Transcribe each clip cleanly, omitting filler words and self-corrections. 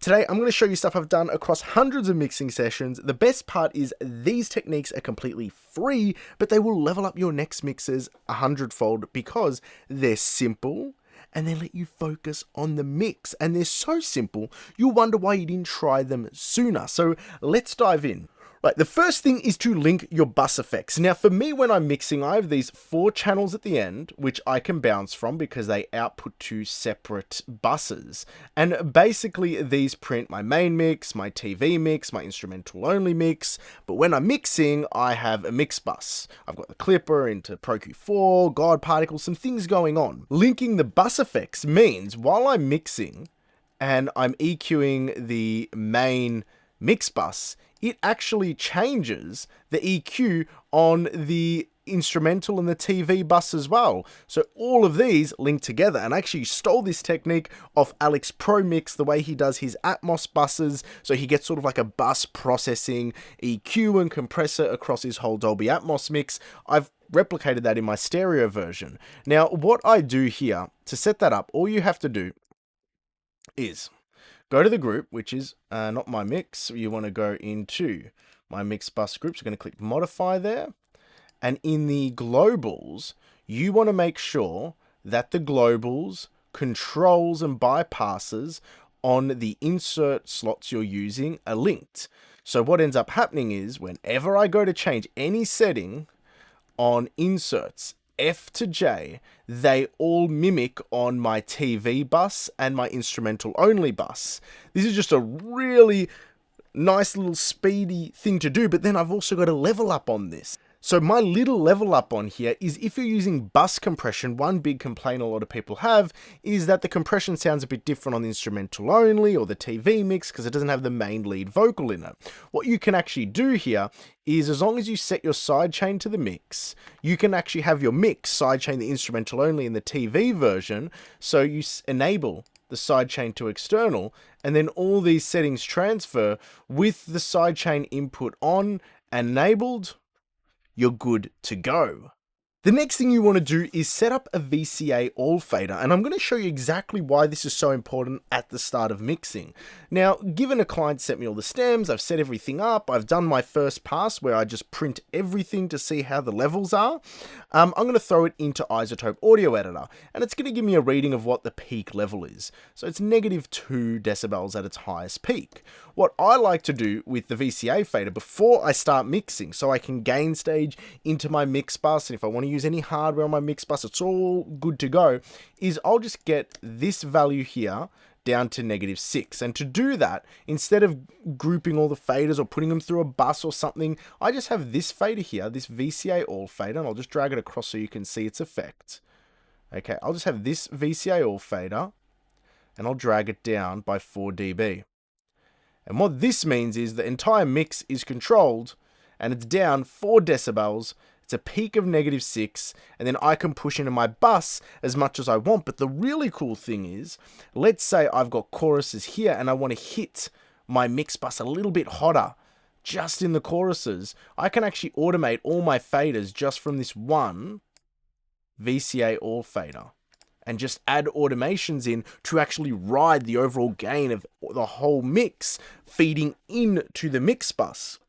Today, I'm going to show you stuff I've done across hundreds of mixing sessions. The best part is these techniques are completely free, but they will level up your next mixes 100-fold because they're simple and they let you focus on the mix. And they're so simple, you'll wonder why you didn't try them sooner. So let's dive in. Right, the first thing is to link your bus effects. Now for me, when I'm mixing, I have these 4 channels at the end, which I can bounce from because they output to separate buses. And basically these print my main mix, my TV mix, my instrumental only mix. But when I'm mixing, I have a mix bus. I've got the clipper into Pro Q4, God Particles, some things going on. Linking the bus effects means while I'm mixing and I'm EQing the main mix bus, it actually changes the EQ on the instrumental and the TV bus as well. So all of these link together, and I actually stole this technique off Alex Pro Mix, the way he does his Atmos buses. So he gets sort of like a bus processing EQ and compressor across his whole Dolby Atmos mix. I've replicated that in my stereo version. Now, what I do here to set that up, all you have to do is go to the group, which is not my mix. You want to go into my mix bus groups. You're going to click modify there. And in the globals, you want to make sure that the globals, controls, and bypasses on the insert slots you're using are linked. So what ends up happening is whenever I go to change any setting on inserts, F to J, they all mimic on my TV bus and my instrumental only bus. This is just a really nice little speedy thing to do, but then I've also got to level up on this. So my little level up on here is if you're using bus compression, one big complaint a lot of people have is that the compression sounds a bit different on the instrumental only or the TV mix because it doesn't have the main lead vocal in it. What you can actually do here is as long as you set your sidechain to the mix, you can actually have your mix sidechain the instrumental only in the TV version, so you enable the sidechain to external, and then all these settings transfer with the sidechain input on and enabled. You're good to go. The next thing you want to do is set up a VCA all fader, and I'm going to show you exactly why this is so important at the start of mixing. Now, given a client sent me all the stems, I've set everything up, I've done my first pass where I just print everything to see how the levels are. I'm going to throw it into iZotope Audio Editor, and it's going to give me a reading of what the peak level is. So it's -2 decibels at its highest peak. What I like to do with the VCA fader before I start mixing, so I can gain stage into my mix bus, and if I want to use any hardware on my mix bus, it's all good to go, is I'll just get this value here down to -6. And to do that, instead of grouping all the faders or putting them through a bus or something, I just have this fader here, this VCA all fader, and I'll just drag it across so you can see its effect. Okay, I'll just have this VCA all fader, and I'll drag it down by 4 dB. And what this means is the entire mix is controlled, and it's down 4 decibels. It's a peak of -6, and then I can push into my bus as much as I want. But the really cool thing is, let's say I've got choruses here and I want to hit my mix bus a little bit hotter just in the choruses. I can actually automate all my faders just from this one VCA all fader and just add automations in to actually ride the overall gain of the whole mix feeding into the mix bus.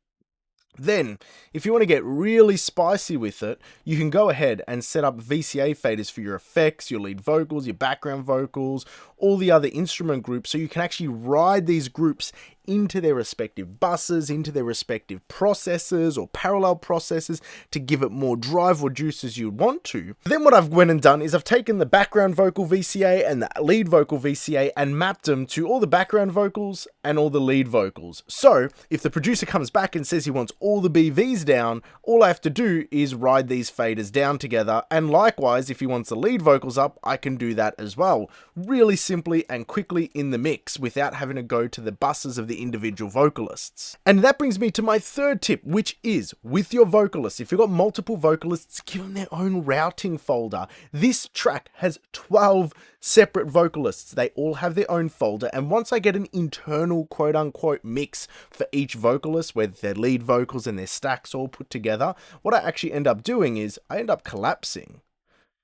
Then, if you want to get really spicy with it, you can go ahead and set up VCA faders for your effects, your lead vocals, your background vocals, all the other instrument groups, so you can actually ride these groups into their respective buses, into their respective processors or parallel processors to give it more drive or juice as you want to. Then what I've went and done is I've taken the background vocal VCA and the lead vocal VCA and mapped them to all the background vocals and all the lead vocals. So if the producer comes back and says he wants all the BVs down, all I have to do is ride these faders down together, and likewise if he wants the lead vocals up, I can do that as well, really simply and quickly in the mix without having to go to the buses of the individual vocalists. And that brings me to my third tip, which is with your vocalists. If you've got multiple vocalists, give them their own routing folder. This track has 12 separate vocalists. They all have their own folder, and once I get an internal quote-unquote mix for each vocalist, where their lead vocals and their stacks all put together, what I actually end up doing is I end up collapsing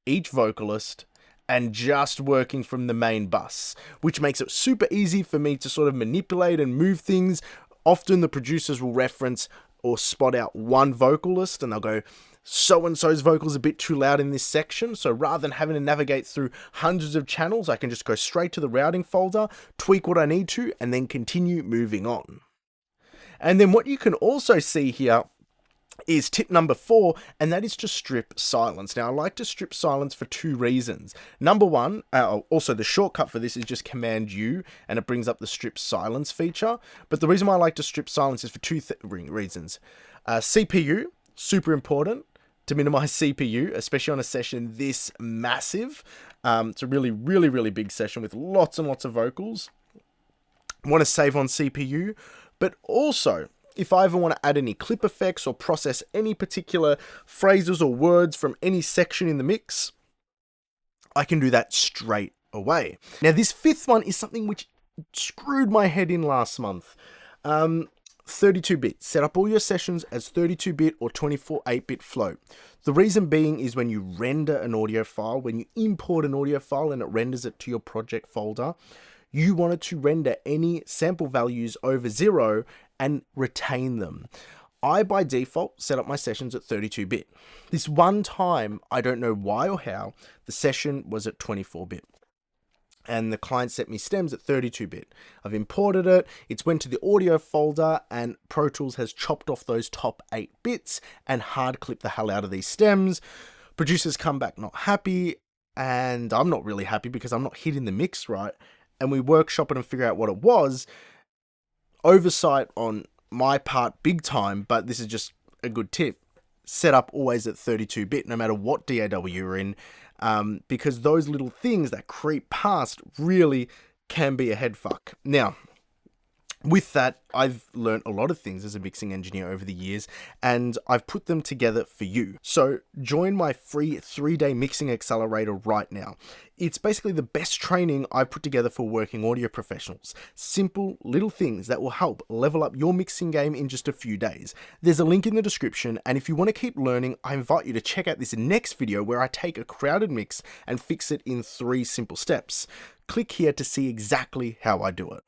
each vocalist and just working from the main bus, which makes it super easy for me to sort of manipulate and move things. Often the producers will reference or spot out one vocalist and they'll go, so-and-so's vocal's a bit too loud in this section. So rather than having to navigate through hundreds of channels, I can just go straight to the routing folder, tweak what I need to, and then continue moving on. And then what you can also see here is tip number 4, and that is to strip silence. Now, I like to strip silence for 2 reasons. Number 1, also the shortcut for this is just Command U, and it brings up the strip silence feature. But the reason why I like to strip silence is for 2 reasons. CPU, super important to minimize CPU, especially on a session this massive. It's a really, really, really big session with lots and lots of vocals. Want to save on CPU, but also, if I ever want to add any clip effects or process any particular phrases or words from any section in the mix, I can do that straight away. Now, this 5th one is something which screwed my head in last month. 32-bit. Set up all your sessions as 32-bit or 24 8-bit float. The reason being is when you render an audio file, when you import an audio file and it renders it to your project folder, you want it to render any sample values over 0 and retain them. I, by default, set up my sessions at 32-bit. This one time, I don't know why or how, the session was at 24-bit. And the client set me stems at 32-bit. I've imported it, it's went to the audio folder, and Pro Tools has chopped off those top 8 bits and hard clipped the hell out of these stems. Producers come back not happy, and I'm not really happy because I'm not hitting the mix right. And we workshop it and figure out what it was. Oversight on my part big time, but this is just a good tip. Set up always at 32-bit no matter what DAW you're in, because those little things that creep past really can be a head fuck. Now, with that, I've learned a lot of things as a mixing engineer over the years, and I've put them together for you. So join my free 3-day mixing accelerator right now. It's basically the best training I've put together for working audio professionals. Simple little things that will help level up your mixing game in just a few days. There's a link in the description, and if you want to keep learning, I invite you to check out this next video where I take a crowded mix and fix it in 3 simple steps. Click here to see exactly how I do it.